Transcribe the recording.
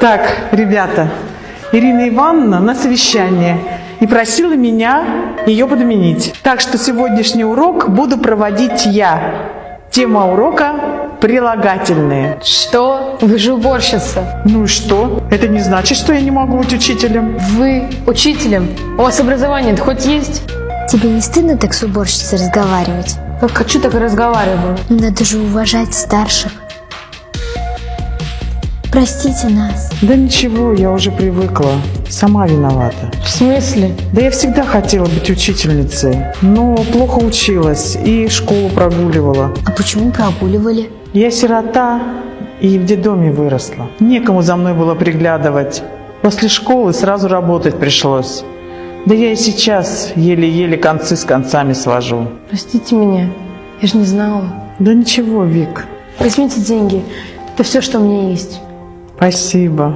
Так, ребята, Ирина Ивановна на совещание и просила меня ее подменить. Так что сегодняшний урок буду проводить я. Тема урока – прилагательные. Что? Вы же уборщица. Ну и что? Это не значит, что я не могу быть учителем. Вы учителем? У вас образование-то хоть есть? Тебе не стыдно так с уборщицей разговаривать? Как хочу, так и разговариваю. Надо же уважать старших. Простите нас. Да ничего, я уже привыкла. Сама виновата. В смысле? Да я всегда хотела быть учительницей, но плохо училась и школу прогуливала. А почему прогуливали? Я сирота и в детдоме выросла. Некому за мной было приглядывать. После школы сразу работать пришлось. Да я и сейчас еле-еле концы с концами свожу. Простите меня, я же не знала. Да ничего, Вик. Возьмите деньги, это все, что у меня есть. Спасибо.